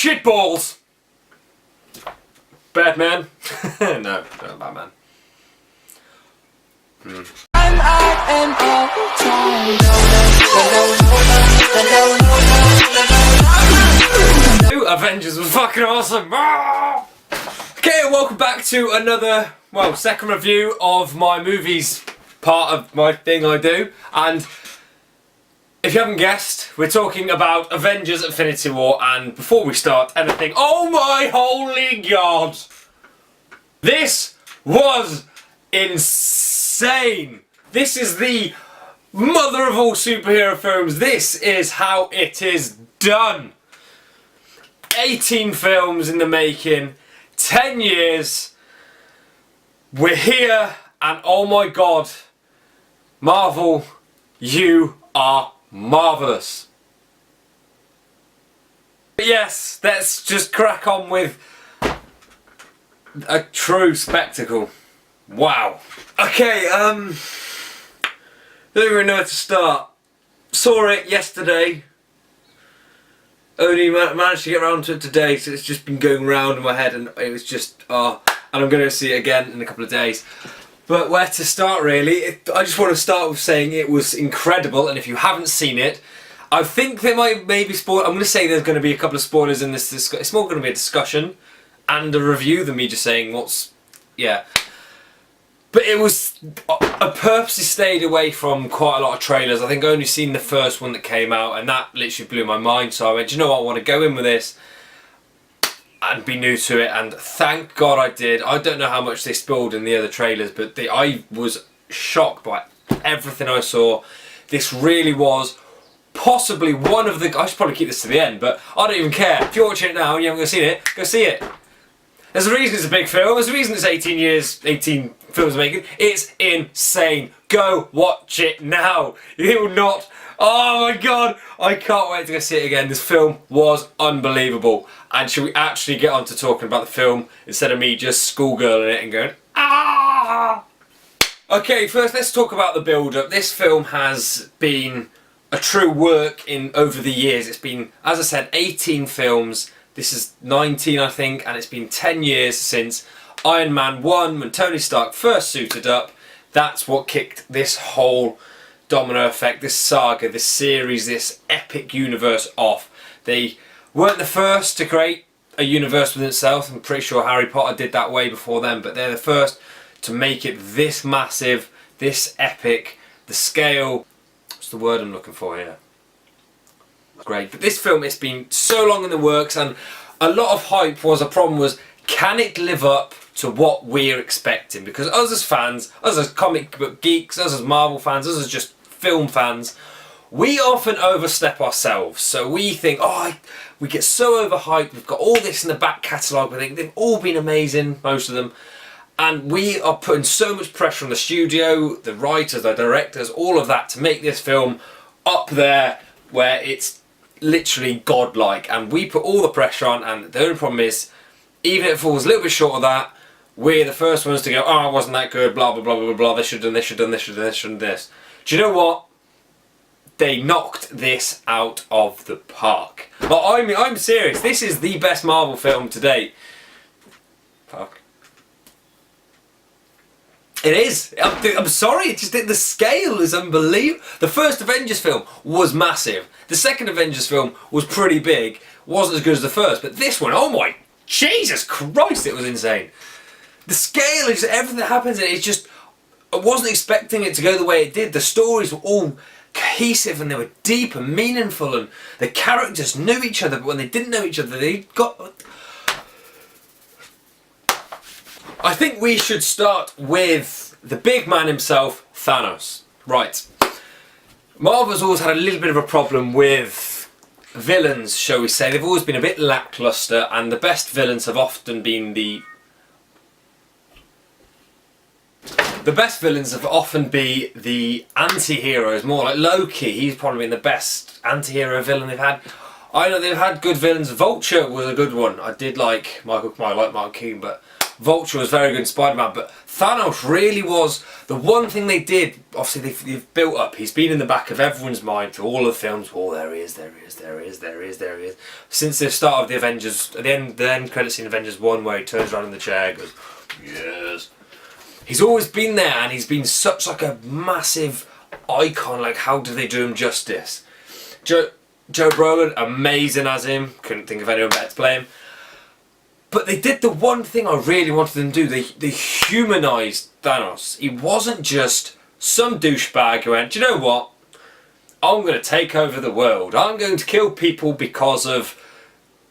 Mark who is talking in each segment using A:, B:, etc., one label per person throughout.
A: Shitballs! Batman? No, not Batman. Avengers was fucking awesome! Okay, welcome back to another, well, second review of my movies part of my thing I do. And if you haven't guessed, we're talking about Avengers Infinity War, and before we start anything, oh my holy god! This was insane! This is the mother of all superhero films. This is how it is done. 18 films in the making, 10 years, we're here, and oh my god, Marvel, you are marvellous. But yes, let's just crack on with a true spectacle. Wow. Okay, don't even know where to start. Saw it yesterday. Only managed to get around to it today, so it's just been going round in my head, and it was just, and I'm going to see it again in a couple of days. But where to start, really? I just want to start with saying it was incredible, and if you haven't seen it, I think there might maybe spoil. I'm going to say there's going to be a couple of spoilers in this. It's more going to be a discussion and a review than me just saying what's, yeah. But it was, I purposely stayed away from quite a lot of trailers. I think I only seen the first one that came out, and that literally blew my mind. So I went, you know what, I want to go in with this and be new to it, and thank God I did. I don't know how much they spoiled in the other trailers, but I was shocked by everything I saw. This really was possibly one of the, I should probably keep this to the end, but I don't even care. If you're watching it now and you haven't seen it, go see it. There's a reason it's a big film, there's a reason it's 18 films making. It's insane. Go watch it now. You will not, oh my god, I can't wait to go see it again. This film was unbelievable. And should we actually get on to talking about the film instead of me just schoolgirling it and going, ah! Okay, first let's talk about the build-up. This film has been a true work in over the years. It's been, as I said, 18 films. This is 19, I think, and it's been 10 years since Iron Man 1, when Tony Stark first suited up. That's what kicked this whole domino effect, this saga, this series, this epic universe off. They weren't the first to create a universe within itself. I'm pretty sure Harry Potter did that way before them, but they're the first to make it this massive, this epic, the scale. What's the word I'm looking for here? Great. But this film, it's been so long in the works, and a lot of hype was, a problem was, can it live up to what we're expecting? Because us as fans, us as comic book geeks, us as Marvel fans, us as just film fans, we often overstep ourselves. So we think, we get so overhyped, we've got all this in the back catalogue, we think they've all been amazing, most of them, and we are putting so much pressure on the studio, the writers, the directors, all of that to make this film up there where it's literally godlike, and we put all the pressure on, and the only problem is, even if it falls a little bit short of that, we're the first ones to go, oh, it wasn't that good, blah blah blah blah blah, they should have done this, should have done this, should have done this, should have done this. Do you know what? They knocked this out of the park. But I'm serious, this is the best Marvel film to date. Fuck. It is. I'm sorry, it's just the scale is unbelievable. The first Avengers film was massive. The second Avengers film was pretty big. Wasn't as good as the first, but this one, oh my Jesus Christ, it was insane. The scale is everything that happens in it. It's just, I wasn't expecting it to go the way it did. The stories were all cohesive, and they were deep and meaningful, and the characters knew each other, but when they didn't know each other, they got... I think we should start with the big man himself, Thanos. Right. Marvel's always had a little bit of a problem with villains, shall we say. They've always been a bit lackluster, and the best villains have often been the best villains have often been the anti-heroes, more like Loki. He's probably been the best anti-hero villain they've had. I know they've had good villains. Vulture was a good one. I did like Michael Keaton, but Vulture was very good in Spider-Man, but Thanos really was the one thing they did. Obviously, they've built up. He's been in the back of everyone's mind through all of the films. Oh, there he is, there he is, there he is, there he is, there he is. Since the start of the Avengers, at the end credit scene, Avengers 1, where he turns around in the chair and goes, yes. He's always been there, and he's been such like a massive icon. Like, how do they do him justice? Joe Brolin, amazing as him. Couldn't think of anyone better to play him. But they did the one thing I really wanted them to do. They humanised Thanos. He wasn't just some douchebag who went, do you know what? I'm going to take over the world. I'm going to kill people because of...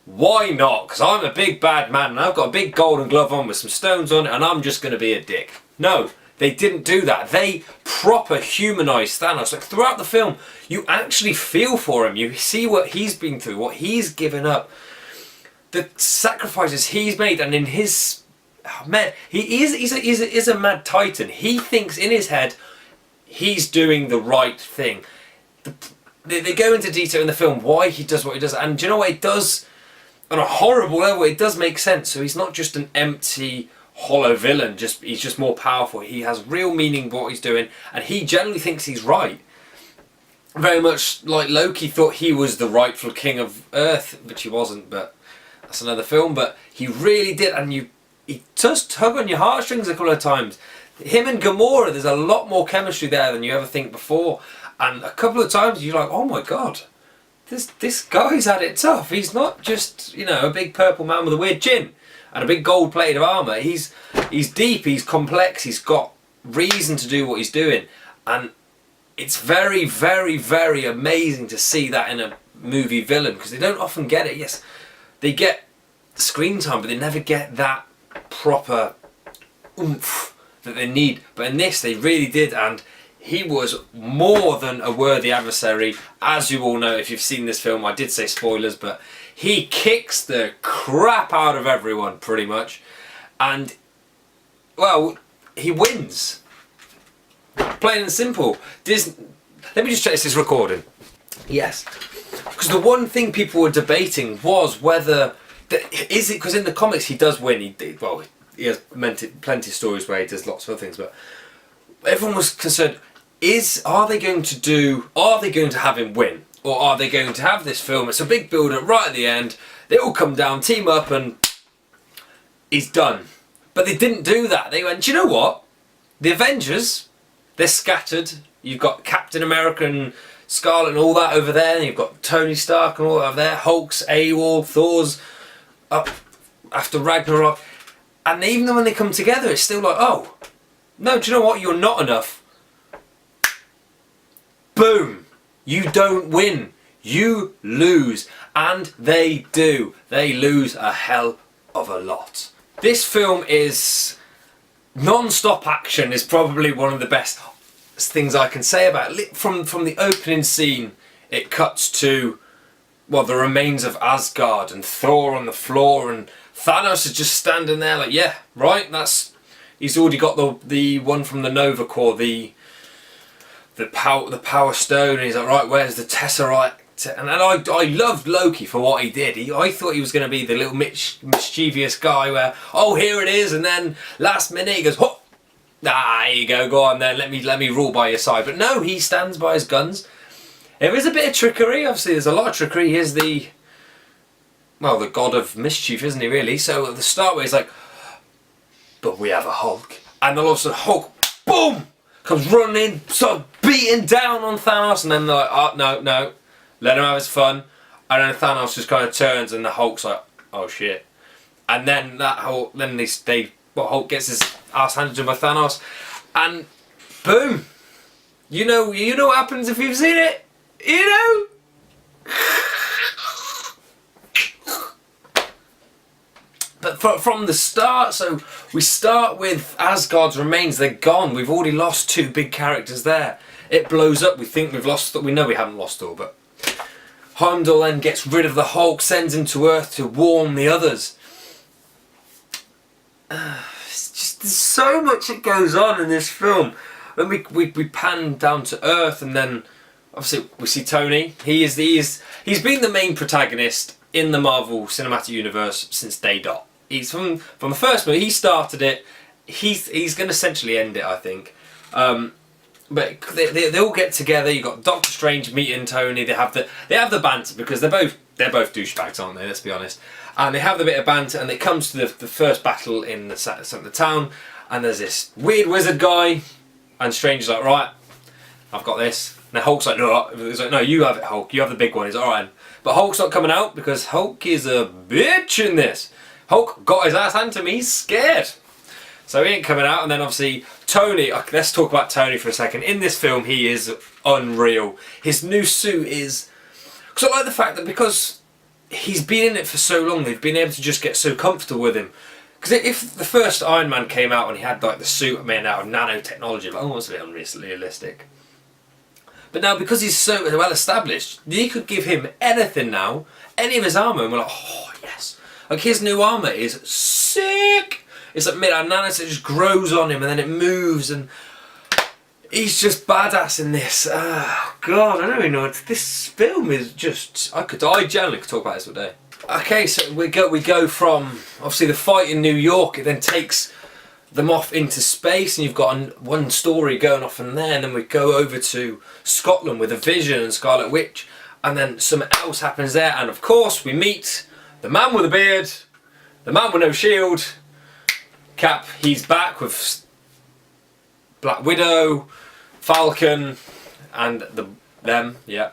A: Why not? Because I'm a big bad man and I've got a big golden glove on with some stones on it and I'm just going to be a dick. No, they didn't do that. They proper humanised Thanos. Like, throughout the film, you actually feel for him. You see what he's been through, what he's given up. The sacrifices he's made, and in his... Oh man, he's a mad titan. He thinks in his head he's doing the right thing. They go into detail in the film why he does what he does, and do you know what it does? On a horrible level, it does make sense. So he's not just an empty, hollow villain. He's just more powerful. He has real meaning what he's doing, and he generally thinks he's right. Very much like Loki thought he was the rightful king of Earth, which he wasn't, but that's another film. But he really did, and he does tug on your heartstrings a couple of times. Him and Gamora, there's a lot more chemistry there than you ever think before. And a couple of times you're like, oh my god, this guy's had it tough. He's not just, you know, a big purple man with a weird chin and a big gold plate of armour. He's deep, he's complex, he's got reason to do what he's doing. And it's very, very, very amazing to see that in a movie villain, because they don't often get it. Yes, they get screen time, but they never get that proper oomph that they need. But in this, they really did, and he was more than a worthy adversary. As you all know, if you've seen this film, I did say spoilers, but he kicks the crap out of everyone, pretty much. And, well, he wins. Plain and simple. Let me just check this is recording. Yes. Because the one thing people were debating was whether... Is it because in the comics he does win? He has plenty of stories where he does lots of other things, but everyone was concerned, are they going to have him win? Or are they going to have this film, it's a big build-up right at the end, they all come down, team up, and he's done. But they didn't do that. They went, do you know what? The Avengers, they're scattered. You've got Captain America and Scarlet and all that over there, and you've got Tony Stark and all that over there, Hulk's AWOL, Thor's up after Ragnarok. And even when they come together, it's still like, oh, no, do you know what? You're not enough. Boom. You don't win. You lose. And they do. They lose a hell of a lot. This film is... non-stop action is probably one of the best things I can say about it. From the opening scene, it cuts to, well, the remains of Asgard and Thor on the floor, and Thanos is just standing there like, yeah, right, he's already got the one from the Nova Corps, the Power Stone, and he's like, right, where's the Tesseract? And I loved Loki for what he did. I thought he was going to be the little mischievous guy where, oh, here it is, and then last minute he goes, oh, here you go on then, let me rule by your side. But no, he stands by his guns. There is a bit of trickery, obviously there's a lot of trickery. He is the god of mischief, isn't he really? So at the start where he's like, but we have a Hulk. And then all of a sudden Hulk, boom, comes running in, sort of beating down on Thanos, and then they're like, oh, no, let him have his fun. And then Thanos just kind of turns and the Hulk's like, oh shit. And then Hulk gets his ass handed to him by Thanos, and boom. You know what happens if you've seen it? You know? But from the start, so we start with Asgard's remains, they're gone. We've already lost two big characters there. It blows up, we think we've lost, we know we haven't lost Thor, but Heimdall then gets rid of the Hulk, sends him to Earth to warn the others. It's just, there's so much that goes on in this film. When we pan down to Earth, and then obviously we see Tony. He's been the main protagonist in the Marvel Cinematic Universe since day dot. He's from the first movie. He started it. He's going to essentially end it, I think. But they all get together. You got Doctor Strange meeting Tony. They have the banter because they're both douchebags, aren't they? Let's be honest. And they have the bit of banter, and it comes to the first battle in the town. And there's this weird wizard guy, and Strange is like, right, I've got this. And then Hulk's like, no. He's like, no, you have it, Hulk. You have the big one. He's like, all right. But Hulk's not coming out because Hulk is a bitch in this. Hulk got his ass handed to me. He's scared. So he ain't coming out. And then obviously Tony, let's talk about Tony for a second. In this film, he is unreal. His new suit is... Because I like the fact that because he's been in it for so long, they've been able to just get so comfortable with him. Because if the first Iron Man came out and he had like the suit made out of nanotechnology, like, oh, it's a bit unrealistic. But now, because he's so well established, you could give him anything now, any of his armour, and we're like, oh yes. Like his new armour is sick. It's like made out of nanos, it just grows on him and then it moves, and he's just badass in this. Oh God, I don't even know. This film is just, I generally could talk about this all day. Okay, so we go from obviously the fight in New York. It then takes them off into space, and you've got one story going off in there, and then we go over to Scotland with a Vision and Scarlet Witch, and then something else happens there, and of course we meet the man with a beard, the man with no shield, Cap. He's back with Black Widow, Falcon, and them, yeah.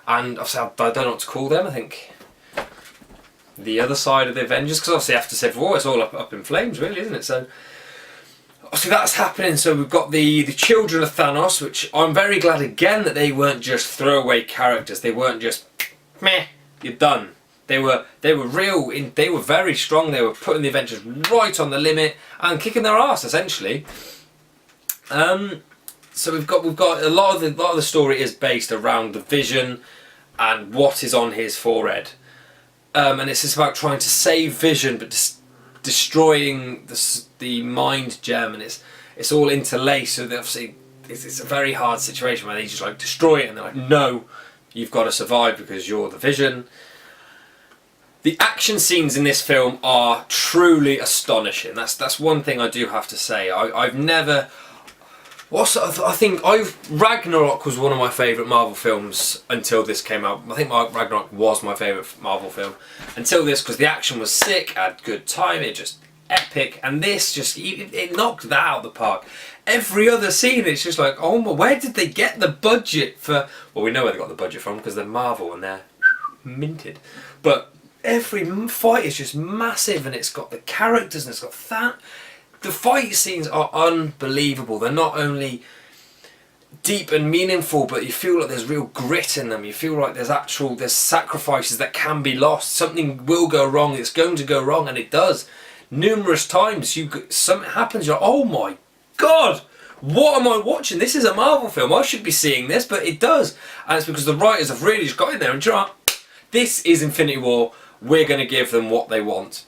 A: And obviously I don't know what to call them. I think the other side of the Avengers, because obviously after Civil War it's all up in flames, really, isn't it? So obviously that's happening. So we've got the children of Thanos, which I'm very glad again that they weren't just throwaway characters. They weren't just meh, you're done. They were real. They were very strong. They were putting the Avengers right on the limit and kicking their ass essentially. So we've got a lot of the story is based around the Vision and what is on his forehead, and it's just about trying to save Vision, but destroying the mind gem, and it's all interlaced. So obviously it's a very hard situation where they just like destroy it, and they're like, no, you've got to survive because you're the Vision. The action scenes in this film are truly astonishing. That's one thing I do have to say. I've never... I think Ragnarok was one of my favourite Marvel films until this came out. I think Ragnarok was my favourite Marvel film until this, because the action was sick, had good time, it just epic, and this just it knocked that out of the park. Every other scene, it's just like, oh my, where did they get the budget for? Well, we know where they got the budget from because they're Marvel and they're minted, but every fight is just massive, and it's got the characters and it's got that. The fight scenes are unbelievable. They're not only deep and meaningful, but you feel like there's real grit in them. You feel like there's sacrifices that can be lost. Something will go wrong. It's going to go wrong, and it does. Numerous times, something happens. You're like, oh my God, what am I watching? This is a Marvel film. I should be seeing this, but it does, and it's because the writers have really just got in there and you know what? This is Infinity War. We're going to give them what they want.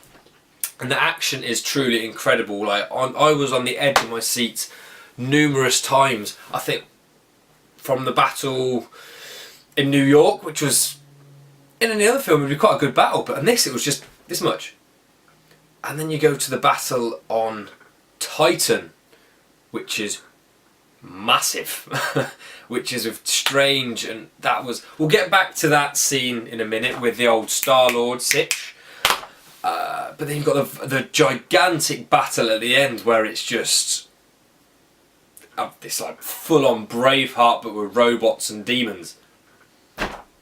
A: And the action is truly incredible. Like I was on the edge of my seat numerous times. I think from the battle in New York, which was in any other film would be quite a good battle, but in this it was just this much. And then you go to the battle on Titan, which is massive, which is with Strange, and that was... We'll get back to that scene in a minute with the old Star-Lord Sitch. But then you've got the gigantic battle at the end where it's just this like full-on Braveheart but with robots and demons.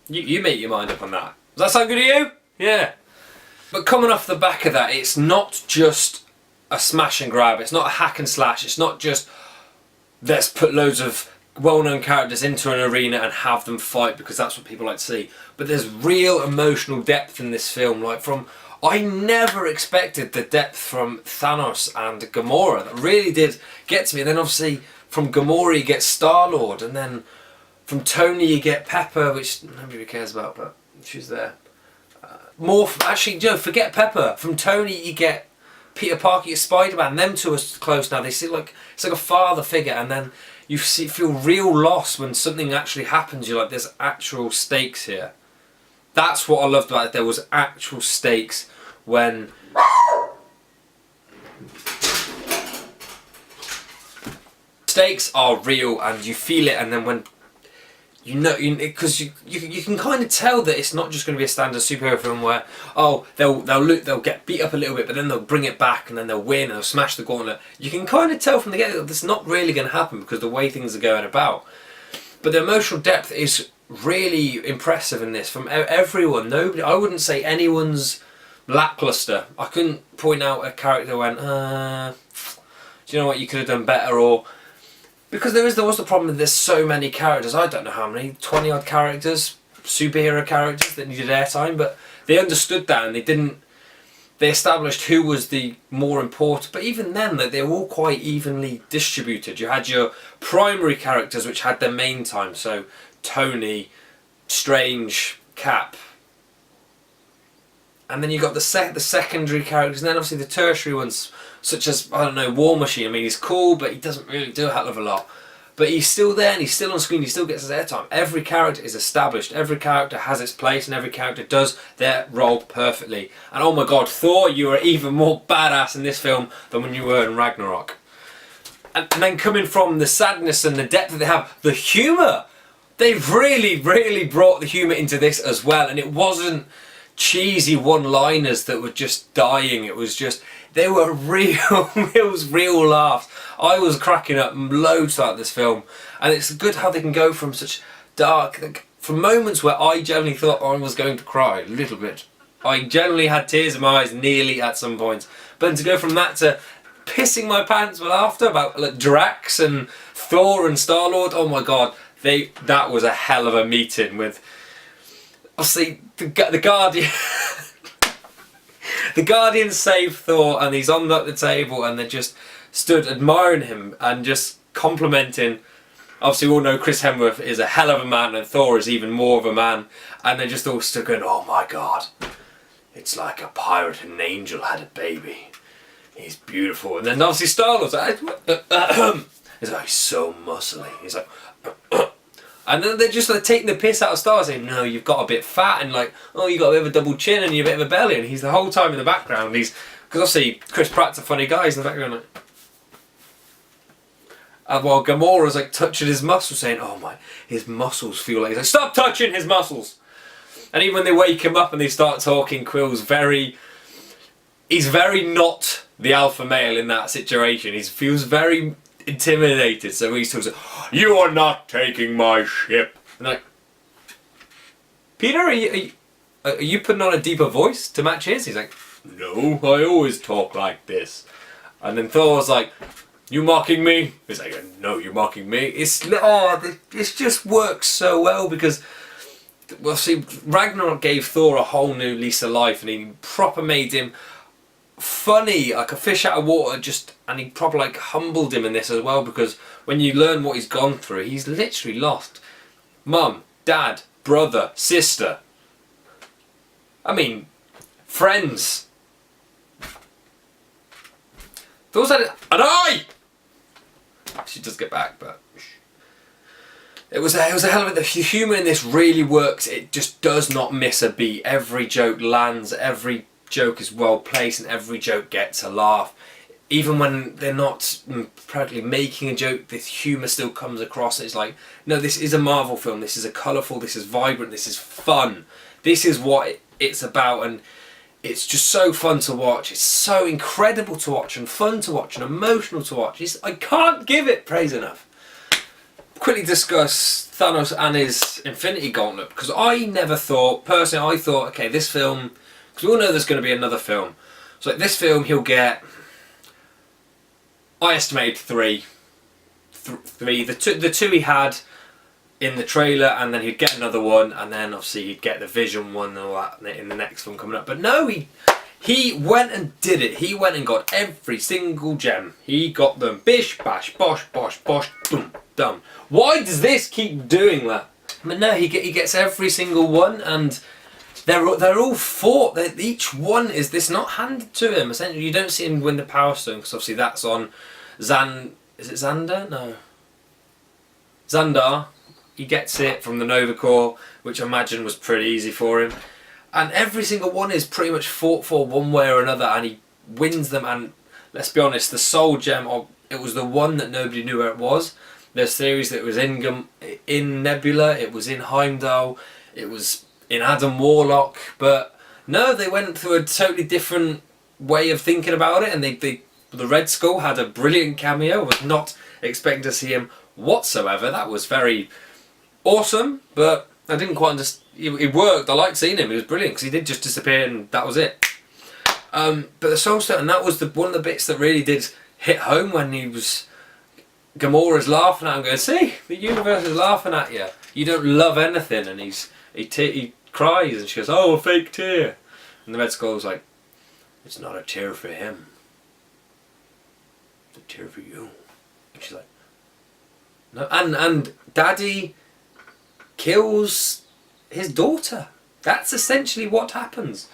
A: You make your mind up on that. Does that sound good to you? Yeah. But coming off the back of that, it's not just a smash and grab. It's not a hack and slash. It's not just let's put loads of well-known characters into an arena and have them fight because that's what people like to see. But there's real emotional depth in this film. Like I never expected the depth from Thanos and Gamora. That really did get to me. And then obviously from Gamora you get Star-Lord, and then from Tony you get Pepper, which nobody cares about, but she's there. Forget Pepper. From Tony you get Peter Parker, you get Spider-Man. Them two are close now. They see like it's like a father figure, and then you feel real loss when something actually happens. You're like, there's actual stakes here. That's what I loved about it. There was actual stakes when Stakes are real and you feel it, and then when because you can kind of tell that it's not just going to be a standard superhero film where they'll get beat up a little bit, but then they'll bring it back and then they'll win and they'll smash the gauntlet. You can kind of tell from the get-go that's not really going to happen because the way things are going about. But the emotional depth is really impressive in this from everyone. Nobody, I wouldn't say anyone's lackluster. I couldn't point out a character who went, do you know what, you could have done better, or because there was the problem that there's so many characters. I don't know how many, 20 odd characters, superhero characters that needed airtime, but they understood that and they established who was the more important. But even then, they were all quite evenly distributed. You had your primary characters which had their main time, so Tony, Strange, Cap. And then you got the secondary characters, and then obviously the tertiary ones, such as, I don't know, War Machine. I mean, he's cool, but he doesn't really do a hell of a lot. But he's still there, and he's still on screen, he still gets his airtime. Every character is established, every character has its place, and every character does their role perfectly. And oh my god, Thor, you are even more badass in this film than when you were in Ragnarok. And then coming from the sadness and the depth that they have, the humour! They've really, really brought the humour into this as well, and it wasn't cheesy one-liners that were just dying. It was just, they were real, it was real laughs. I was cracking up loads throughout this film, and it's good how they can go from such dark, from moments where I generally thought I was going to cry a little bit. I generally had tears in my eyes nearly at some points, but to go from that to pissing my pants with laughter about like Drax and Thor and Star-Lord, oh my god, that was a hell of a meeting with, obviously, the Guardian. The Guardian saved Thor, and he's on the table, and they just stood admiring him and just complimenting. Obviously, we all know Chris Hemsworth is a hell of a man, and Thor is even more of a man. And they just all stood going, "Oh my god, it's like a pirate and an angel had a baby. He's beautiful." And then obviously Star-Lord's like, he's like, "He's so muscly." He's like. And then they're just like taking the piss out of Star, saying, "No, you've got a bit fat," and like, "Oh, you got a bit of a double chin and you're a bit of a belly." And he's the whole time in the background. Because obviously Chris Pratt's a funny guy. He's in the background like. And while Gamora's like touching his muscles, saying, "Oh my, his muscles feel like." He's like, "Stop touching his muscles." And even when they wake him up and they start talking, Quill's he's very not the alpha male in that situation. He feels very intimidated, so he's talking, "You are not taking my ship." And like, "Peter, are you putting on a deeper voice to match his?" He's like, "No, I always talk like this." And then Thor's like, "You mocking me?" He's like, "No, you're mocking me." It just works so well because, well, see, Ragnarok gave Thor a whole new lease of life, and he proper made him funny, like a fish out of water, and he proper like humbled him in this as well, because when you learn what he's gone through, he's literally lost mum, dad, brother, sister, I mean, friends. Those had an eye! She does get back, but it was a hell of a. The humour in this really works. It just does not miss a beat. Every joke lands, every joke is well placed, and every joke gets a laugh. Even when they're not practically making a joke, this humour still comes across. It's like, no, this is a Marvel film. This is a colourful, this is vibrant, this is fun. This is what it's about, and it's just so fun to watch. It's so incredible to watch, and fun to watch, and emotional to watch. I can't give it praise enough. Quickly discuss Thanos and his Infinity Gauntlet, because I never thought, personally, I thought, okay, this film, because we all know there's going to be another film. So like this film, he'll get, I estimated three. The two he had in the trailer, and then he'd get another one, and then obviously he'd get the Vision one and all that in the next film coming up. But no, he went and did it. He went and got every single gem. He got them. Bish, bash, bosh, bosh, bosh, dum, dum. Why does this keep doing that? But no, he gets every single one, and they're all fought. Each one is this not handed to him. Essentially, you don't see him win the Power Stone, because obviously that's on is it Xander? No. Xandar. He gets it from the Nova Corps, which I imagine was pretty easy for him. And every single one is pretty much fought for one way or another, and he wins them. And let's be honest, the Soul Gem, it was the one that nobody knew where it was. There's theories that it was in Nebula, it was in Heimdall, it was in Adam Warlock, but no, they went through a totally different way of thinking about it, and the Red Skull had a brilliant cameo. I was not expecting to see him whatsoever. That was very awesome, but I didn't quite understand. It worked. I liked seeing him. He was brilliant because he did just disappear and that was it. But the Soul Stone, and that was one of the bits that really did hit home when Gamora's laughing at him, going, "See, the universe is laughing at you. You don't love anything," and he cries, and she goes, "Oh, a fake tear," and the Red Skull's like, "It's not a tear for him. It's a tear for you." And she's like, "No," and Daddy kills his daughter. That's essentially what happens,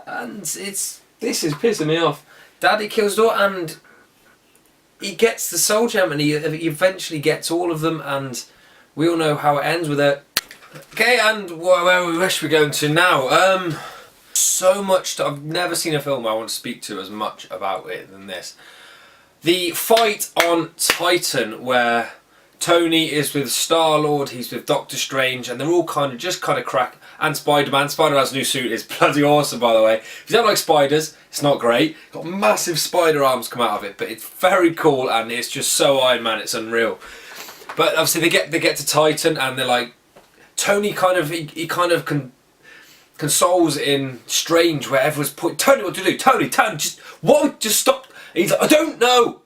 A: and this is pissing me off. Daddy kills daughter, and he gets the Soul Gem, and he eventually gets all of them, and we all know how it ends with it. Okay, and where we wish we're going to now. So much I've never seen a film I want to speak to as much about it than this. The fight on Titan, where Tony is with Star-Lord, he's with Doctor Strange, and they're all kind of crack. And Spider-Man. Spider-Man's new suit is bloody awesome, by the way. If you don't like spiders, it's not great. Got massive spider arms come out of it, but it's very cool, and it's just so Iron Man, it's unreal. But obviously they get to Titan, and they're like, Tony he consoles in Strange, where everyone's put Tony, what to do? Tony, just stop. And he's like, I don't know.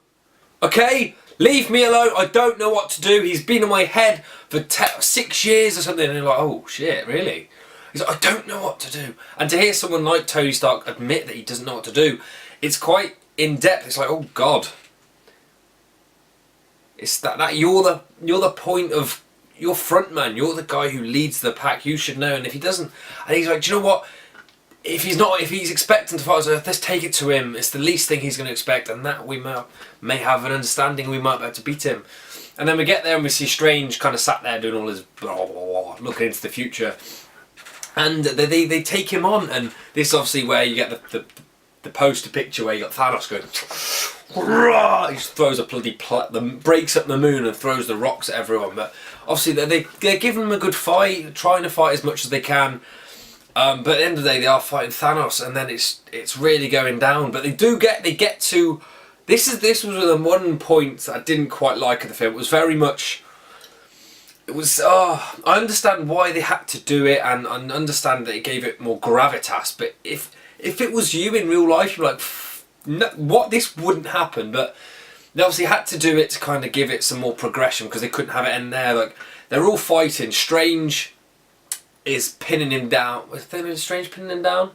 A: Okay, leave me alone. I don't know what to do. He's been in my head for 6 years or something. And you're like, oh shit, really? He's like, I don't know what to do. And to hear someone like Tony Stark admit that he doesn't know what to do, it's quite in depth. It's like, oh god. It's that you're the point of. You're front man, you're the guy who leads the pack, you should know, and if he doesn't, and he's like, do you know what, if he's expecting to fight us, let's take it to him, it's the least thing he's going to expect, and that we may have an understanding, we might be able to beat him. And then we get there and we see Strange kind of sat there doing all his blah, blah, blah, looking into the future, and they take him on, and this is obviously where you get the poster picture where you got Thanos going, he just throws a bloody breaks up the moon and throws the rocks at everyone. But obviously they're giving him a good fight, trying to fight as much as they can. But at the end of the day, they are fighting Thanos, and then it's really going down. But they get to this was the one point that I didn't quite like of the film. It was very much. It was. I understand why they had to do it, and I understand that it gave it more gravitas. But if it was you in real life, you're like, no, what, this wouldn't happen. But they obviously had to do it to kind of give it some more progression, because they couldn't have it end there. Like, they're all fighting. Strange is pinning him down. Was Strange pinning him down?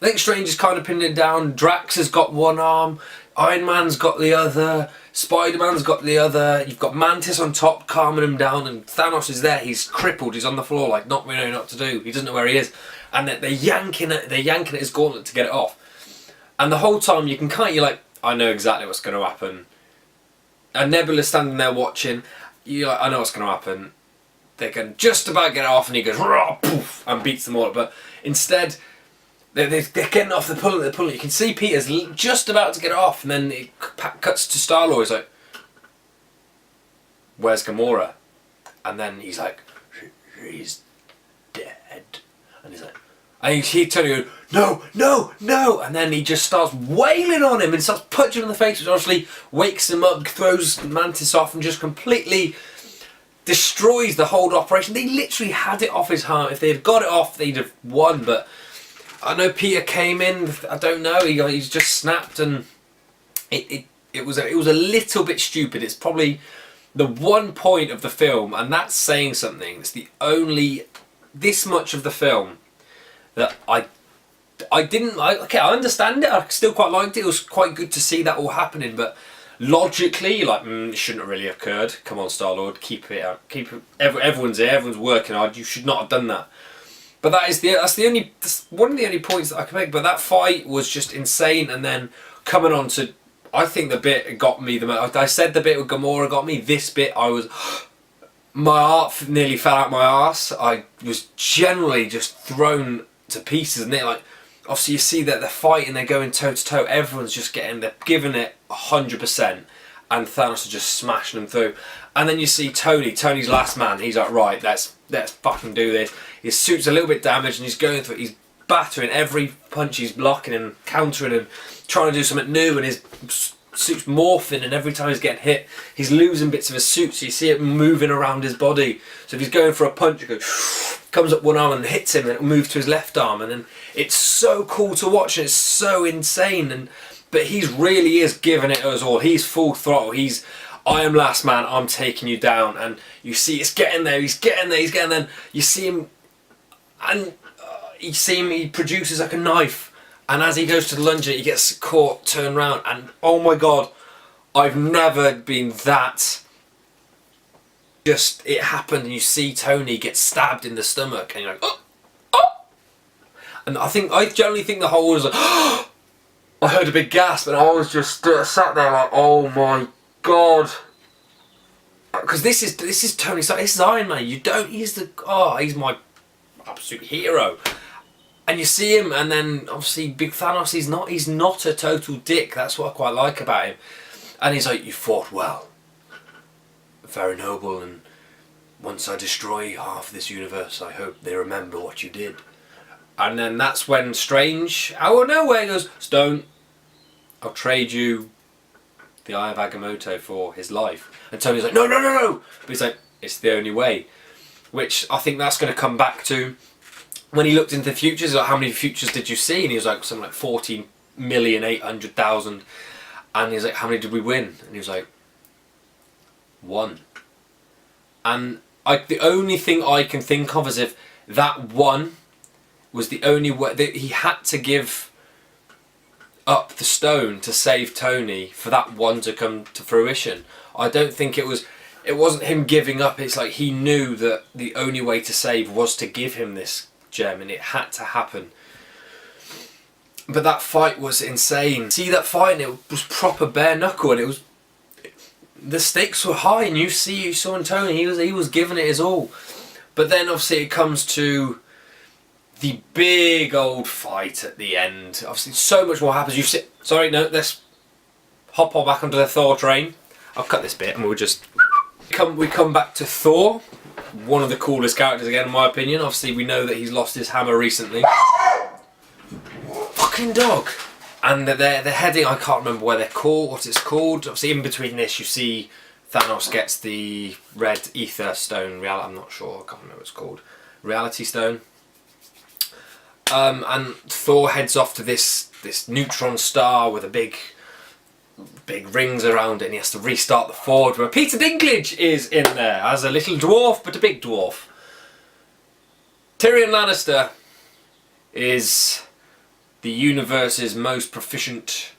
A: I think Strange is kind of pinning him down. Drax has got one arm. Iron Man's got the other. Spider-Man's got the other. You've got Mantis on top calming him down, and Thanos is there. He's crippled. He's on the floor, like not really know what to do. He doesn't know where he is, and they're yanking at his gauntlet to get it off. And the whole time you're like, I know exactly what's going to happen. And Nebula's standing there watching. You're like, I know what's going to happen. They can just about get it off, and he goes rah, poof, and beats them all up. But instead, they're getting off. They're pulling. You can see Peter's just about to get it off, and then it cuts to Star-Lord. He's like, "Where's Gamora?" And then he's like, "She's dead." And he's like, and he telling you, no, and then he just starts wailing on him and starts punching him in the face, which obviously wakes him up, throws Mantis off, and just completely destroys the whole operation. They literally had it off his heart. If they had got it off, they'd have won. But I know Peter came in. I don't know. He's just snapped, and it was a little bit stupid. It's probably the one point of the film, and that's saying something. It's the only this much of the film that I didn't like. Okay, I understand it. I still quite liked it. It was quite good to see that all happening, but logically, like, it shouldn't have really occurred. Come on, Star-Lord, keep it out. Everyone's here. Everyone's working hard. You should not have done that. But that's one of the only points that I can make. But that fight was just insane. And then coming on to, I think the bit that got me the most. I said the bit with Gamora got me. This bit, my heart nearly fell out my arse. I was generally just thrown to pieces, and they're like, obviously you see that they're fighting, they're going toe to toe, everyone's just they're giving it 100%, and Thanos are just smashing them through. And then you see Tony's last man. He's like, right, let's fucking do this. His suit's a little bit damaged and he's going through it. He's battering every punch, he's blocking and countering and trying to do something new, and his suit's morphing, and every time he's getting hit he's losing bits of his suit, so you see it moving around his body. So if he's going for a punch, it goes, comes up one arm and hits him, and it'll move to his left arm, and then it's so cool to watch, and it's so insane. But he's really is giving it us all. He's full throttle. I am last man, I'm taking you down. And you see it's getting there, he's getting there. You see him, and he produces like a knife, and as he goes to lunge it, he gets caught, turned around, and oh my god, I've never been that. Just, it happened, and you see Tony get stabbed in the stomach, and you're like, oh, oh. And I generally think the whole was like, oh, I heard a big gasp, and I was just sat there like, oh my god. Because this is Tony Stark, this is Iron Man. He's my absolute hero. And you see him, and then obviously Big Thanos, he's not a total dick. That's what I quite like about him. And he's like, you fought well. Very noble, and once I destroy half this universe, I hope they remember what you did. And then that's when Strange, out of nowhere, goes, Stone, I'll trade you the Eye of Agamotto for his life. And Tony's like, no. But he's like, it's the only way. Which I think that's going to come back to when he looked into the futures. Like, how many futures did you see? And he was like, something like 14,800,000. And he's like, how many did we win? And he was like, 1. And the only thing I can think of is if that 1 was the only way that he had to give up the stone to save Tony for that 1 to come to fruition. I don't think it wasn't him giving up. It's like he knew that the only way to save was to give him this gem, and it had to happen. But that fight was insane. See that fight, and it was proper bare knuckle, and the stakes were high, and you saw in Tony, he was giving it his all. But then obviously it comes to the big old fight at the end. Obviously so much more happens. Let's hop on back onto the Thor train. I'll cut this bit and we'll just we come back to Thor, one of the coolest characters again in my opinion. Obviously we know that he's lost his hammer recently. Fucking dog. And they're heading, I can't remember what it's called. Obviously in between this you see Thanos gets the red ether stone, I'm not sure, I can't remember what it's called. Reality stone. And Thor heads off to this neutron star with a big rings around it, and he has to restart the forge, where Peter Dinklage is in there as a little dwarf, but a big dwarf. Tyrion Lannister is the universe's most proficient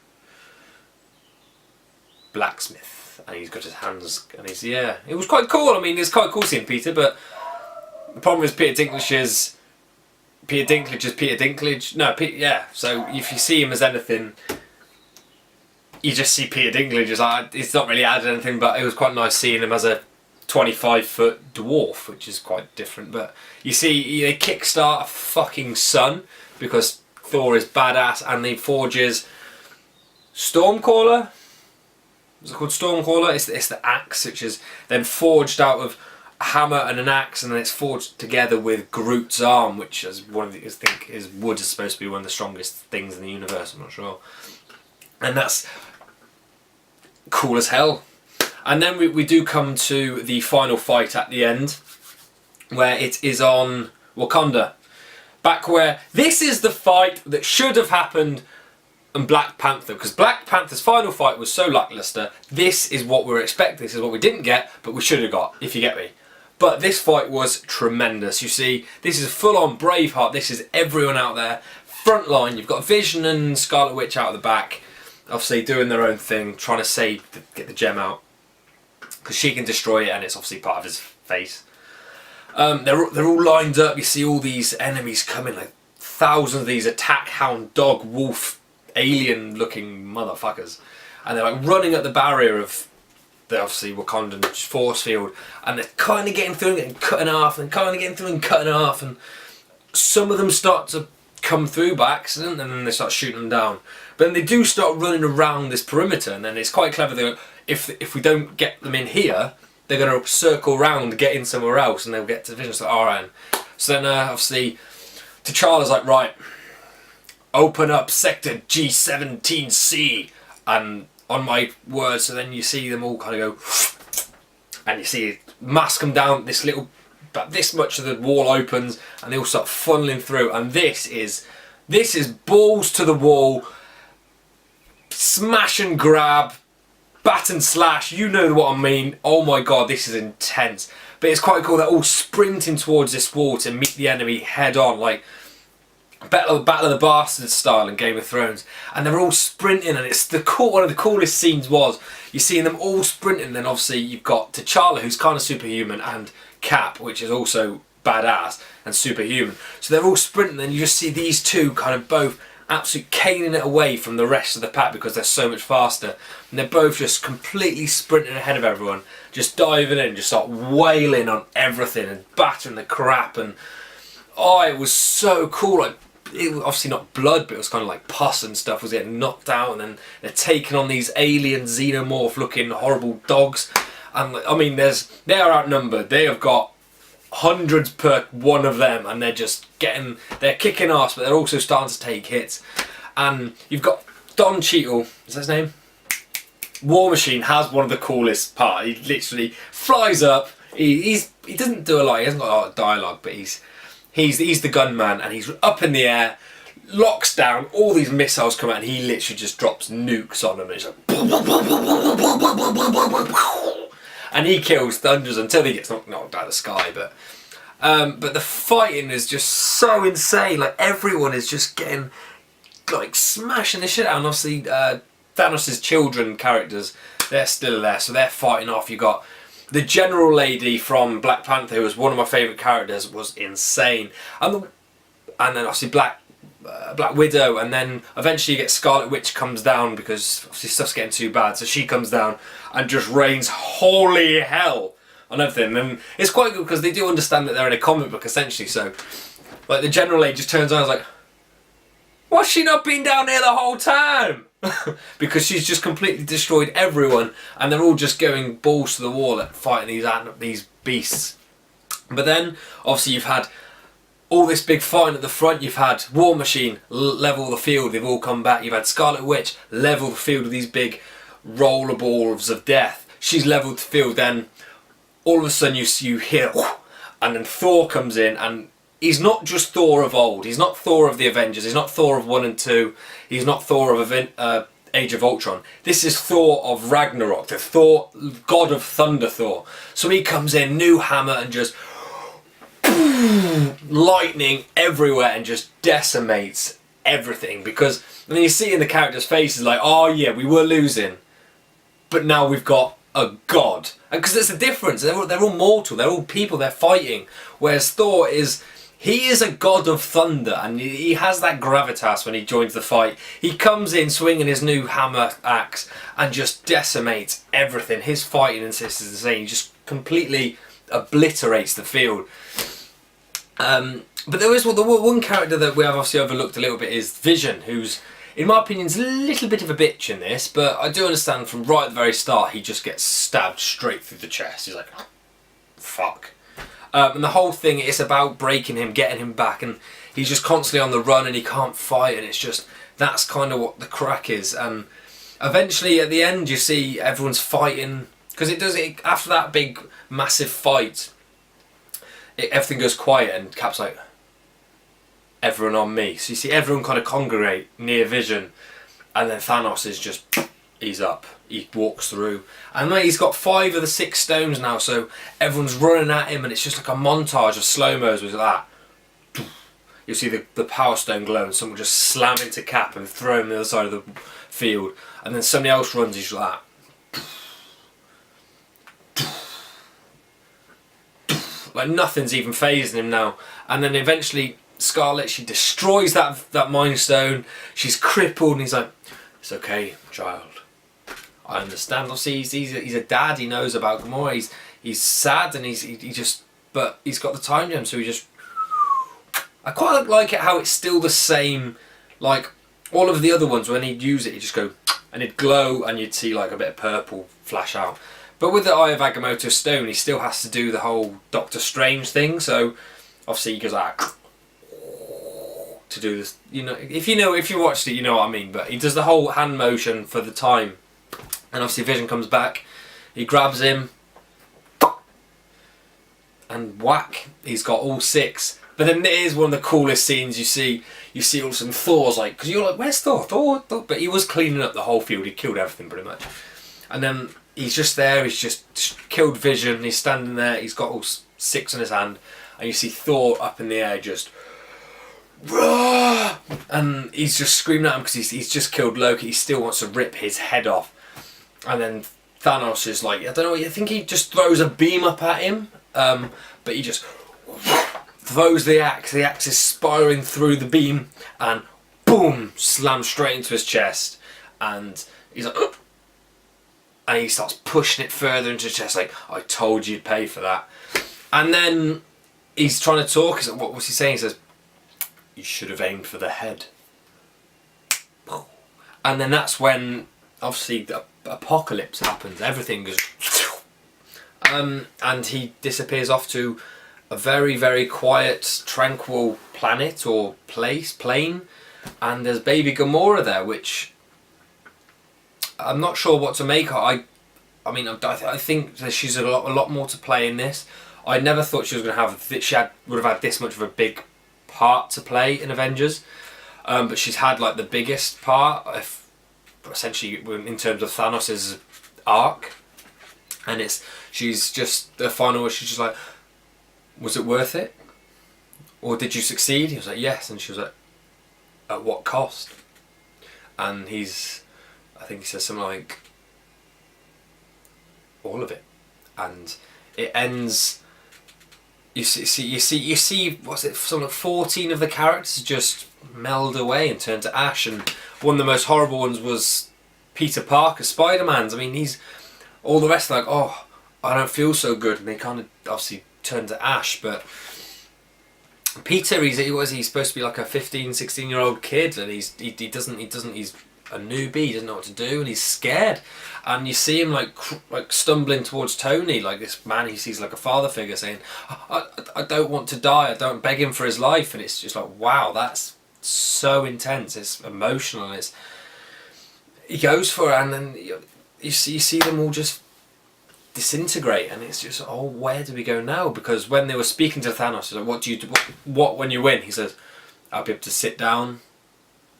A: blacksmith, and he's got his hands, and it was quite cool. I mean, it's quite cool seeing Peter, but the problem is Peter Dinklage is Peter Dinklage. No, so if you see him as anything, you just see Peter Dinklage as it's not really added anything, but it was quite nice seeing him as a 25-foot dwarf, which is quite different. But you see, they kickstart a fucking sun because Thor is badass, and he forges Stormcaller. Is it called Stormcaller? It's the axe, which is then forged out of a hammer and an axe, and then it's forged together with Groot's arm, which is I think his wood is supposed to be one of the strongest things in the universe. I'm not sure, and that's cool as hell. And then we do come to the final fight at the end, where it is on Wakanda. Back where this is the fight that should have happened in Black Panther, because Black Panther's final fight was so lackluster. This is what we were expecting. This is what we didn't get, but we should have got, if you get me. But this fight was tremendous. You see, this is full-on Braveheart. This is everyone out there. Front line, you've got Vision and Scarlet Witch out of the back, obviously doing their own thing, trying to get the gem out, because she can destroy it, and it's obviously part of his face. They're all lined up. You see all these enemies coming, like thousands of these attack hound, dog, wolf, alien-looking motherfuckers, and they're like running at the barrier of the obviously Wakandan force field, and they're kind of getting through and getting cut in half, and kind of getting through and cut in half, and some of them start to come through by accident, and then they start shooting them down. But then they do start running around this perimeter, and then it's quite clever. If we don't get them in here, they're going to circle around, get in somewhere else, and they'll get to Vision. So, alright. So then, obviously, T'Challa's like, right, open up sector G17C, and on my word. So then you see them all kind of go, and you see mask them down. About this much of the wall opens, and they all start funneling through. And this is balls to the wall, smash and grab, bat and slash. You know what I mean. Oh my god, this is intense. But it's quite cool. They're all sprinting towards this wall to meet the enemy head on, like Battle of the Bastards style in Game of Thrones. And they're all sprinting, and it's one of the coolest scenes was you seeing them all sprinting. And then obviously you've got T'Challa, who's kind of superhuman, and Cap, which is also badass and superhuman. So they're all sprinting, and you just see these two kind of both absolutely caning it away from the rest of the pack because they're so much faster. And they're both just completely sprinting ahead of everyone, just diving in, just start wailing on everything and battering the crap. And oh, it was so cool. Like, it was obviously not blood, but it was kind of like pus and stuff was getting knocked out, and then they're taking on these alien xenomorph looking horrible dogs. And I mean, they are outnumbered. They have got hundreds per one of them, and they're kicking ass, but they're also starting to take hits. And you've got Don Cheadle, is that his name? War Machine has one of the coolest parts. He literally flies up. He doesn't do a lot. He hasn't got a lot of dialogue, but he's the gunman, and he's up in the air, locks down. All these missiles come out, and he literally just drops nukes on them. And it's like, and he kills Thunders until he gets knocked out of the sky. But the fighting is just so insane. Like, everyone is just getting, like, smashing the shit out. And obviously Thanos' children characters, they're still there, so they're fighting off. You got the General Lady from Black Panther, who was one of my favourite characters, was insane. And then obviously Black Widow, and then eventually you get Scarlet Witch comes down because obviously stuff's getting too bad, so she comes down and just rains holy hell on everything. And it's quite good because they do understand that they're in a comic book essentially. So like the General Lady just turns on and is like, what's she not been down here the whole time? Because she's just completely destroyed everyone, and they're all just going balls to the wall at fighting these beasts. But then obviously you've had all this big fight at the front. You've had War Machine level the field, they've all come back. You've had Scarlet Witch level the field with these big rollerballs of death. She's leveled the field. Then all of a sudden you hear, and then Thor comes in, and he's not just Thor of old. He's not Thor of the Avengers. He's not Thor of 1 and 2. He's not Thor of Age of Ultron. This is Thor of Ragnarok, the Thor, God of Thunder Thor. So he comes in, new hammer, and just lightning everywhere and just decimates everything. Because then you see in the characters' faces like, oh yeah, we were losing, but now we've got a god. And because there's a difference. They're all mortal. They're all people. They're fighting. Whereas Thor is a god of thunder, and he has that gravitas when he joins the fight. He comes in swinging his new hammer axe and just decimates everything. His fighting is insane. He just completely obliterates the field. But there is the one character that we have obviously overlooked a little bit is Vision, who's, in my opinion, is a little bit of a bitch in this, but I do understand from right at the very start he just gets stabbed straight through the chest. He's like, fuck. And the whole thing is about breaking him, getting him back, and he's just constantly on the run and he can't fight, and it's just, that's kind of what the crack is. And eventually at the end you see everyone's fighting, because after that big massive fight, everything goes quiet and Cap's like, everyone on me. So you see everyone kind of congregate near Vision, and then Thanos is just, he's up. He walks through, and he's got 5 of the 6 stones now, so everyone's running at him, and it's just like a montage of slow-mos with that. You see the power stone glow, and someone just slam into Cap and throw him on the other side of the field, and then somebody else runs, he's like that. Like nothing's even phasing him now. And then eventually Scarlet, she destroys that Mind Stone. She's crippled, and he's like, it's okay, child. I understand. Obviously, he's a dad. He knows about Gamora. He's sad, and he just, but he's got the time gem, so he just I quite like it how it's still the same, like all of the other ones, when he'd use it, he'd just go, and it'd glow, and you'd see like a bit of purple flash out. But with the Eye of Agamotto's stone, he still has to do the whole Doctor Strange thing, so obviously he goes like, to do this, if you watched it, you know what I mean, but he does the whole hand motion for the time, and obviously Vision comes back, he grabs him, and whack, he's got all 6. But then it is one of the coolest scenes you see all of a sudden Thor's like, because you're like, where's Thor? Thor? But he was cleaning up the whole field, he killed everything pretty much. And then he's just there, he's just killed Vision, he's standing there, he's got all 6 in his hand, and you see Thor up in the air just, Rah! And he's just screaming at him because he's just killed Loki, he still wants to rip his head off. And then Thanos is like, I don't know, I think he just throws a beam up at him, but he just throws the axe is spiraling through the beam, and boom, slams straight into his chest, and he's like, ugh! And he starts pushing it further into his chest, like, I told you you'd pay for that. And then he's trying to talk, what was he saying? He says, you should have aimed for the head. And then that's when, obviously, the apocalypse happens, everything goes, and he disappears off to a very, very quiet, tranquil planet or plane, and there's baby Gamora there, which I'm not sure what to make of. I think that she's a lot more to play in this. I never thought she was going to have would have had this much of a big part to play in Avengers, but she's had like the biggest part, essentially in terms of Thanos' arc, and she's just the final where she's just like, was it worth it? Or did you succeed? He was like, yes. And she was like, at what cost? And I think he says something like, all of it. And it ends, you see, what's it, something like 14 of the characters just meld away and turn to ash. And one of the most horrible ones was Peter Parker, Spider-Man's. I mean, all the rest are like, oh, I don't feel so good. And they kind of obviously turn to ash, but Peter, he's supposed to be like a 16-year-old kid, and he's a newbie, he doesn't know what to do, and he's scared. And you see him like stumbling towards Tony, like this man he sees like a father figure, saying, I don't want to die, I don't, beg him for his life. And it's just like, wow, that's so intense, it's emotional, and he goes for it, and then you see them all just disintegrate, and it's just, oh, where do we go now? Because when they were speaking to Thanos, like, what do you do? What when you win? He says, I'll be able to sit down,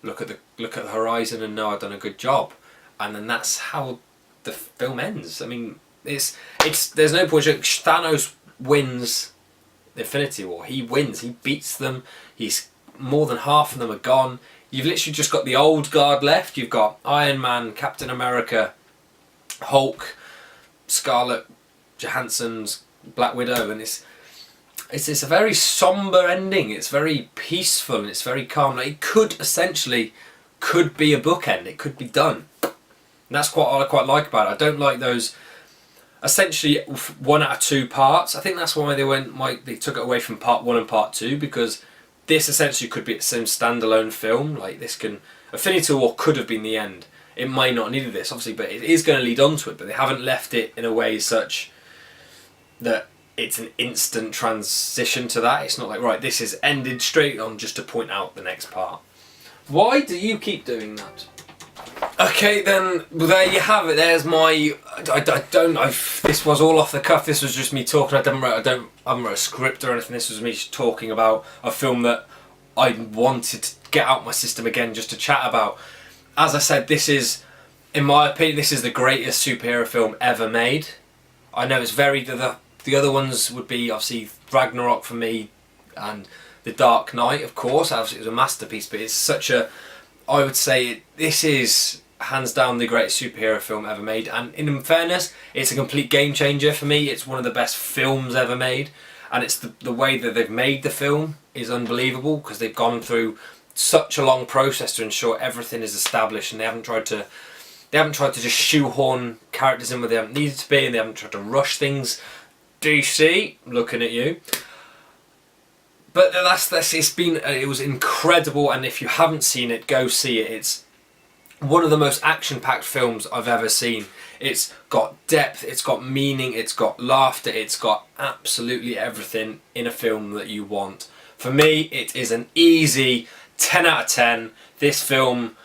A: look at the horizon, and know I've done a good job. And then that's how the film ends. I mean, it's there's no point. Thanos wins the Infinity War. He wins. He beats them. He's more than half of them are gone. You've literally just got the old guard left. You've got Iron Man, Captain America, Hulk, Scarlett Johansson's Black Widow, and it's a very somber ending. It's very peaceful and it's very calm. Like, it could be a bookend. It could be done. And that's what I quite like about it. I don't like those essentially 1 out of 2 parts. I think that's why they took it away from part 1 and part 2, because this essentially could be its own standalone film. Like, Infinity War could have been the end. It might not have needed this, obviously, but it is going to lead on to it. But they haven't left it in a way such that it's an instant transition to that. It's not like, right, this is ended straight on just to point out the next part. Why do you keep doing that? Okay, then, well, there you have it. There's my... this was all off the cuff. This was just me talking. I haven't wrote a script or anything. This was me just talking about a film that I wanted to get out my system again just to chat about. As I said, this is, in my opinion, this is the greatest superhero film ever made. I know it's very... The other ones would be, obviously, Ragnarok for me, and The Dark Knight, of course. Obviously, it was a masterpiece, but it's such a... I would say this is, hands down, the greatest superhero film ever made. And in fairness, it's a complete game changer for me. It's one of the best films ever made. And it's the way that they've made the film is unbelievable, because they've gone through such a long process to ensure everything is established, and they haven't tried to just shoehorn characters in where they haven't needed to be, and they haven't tried to rush things. DC, looking at you. But it was incredible, and if you haven't seen it, go see it. It's one of the most action-packed films I've ever seen. It's got depth, it's got meaning, it's got laughter, it's got absolutely everything in a film that you want. For me, it is an easy 10 out of 10. This film,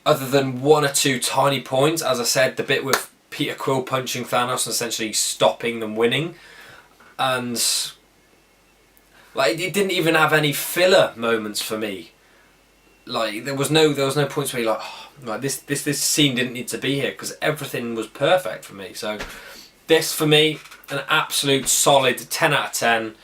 A: other than one or two tiny points, as I said, the bit with Peter Quill punching Thanos and essentially stopping them winning, and like it didn't even have any filler moments for me. Like there was no points where you're like, oh, like this scene didn't need to be here, because everything was perfect for me. So this, for me, an absolute solid 10 out of 10.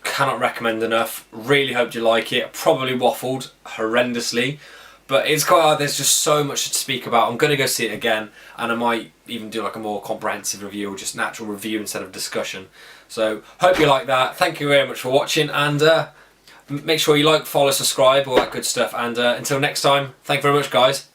A: Cannot recommend enough. Really hope you like it. Probably waffled horrendously, but it's quite. There's just so much to speak about. I'm gonna go see it again, and I might even do like a more comprehensive review, or just natural review instead of discussion. So hope you like that. Thank you very much for watching, and make sure you like, follow, subscribe, all that good stuff. And until next time, thank you very much, guys.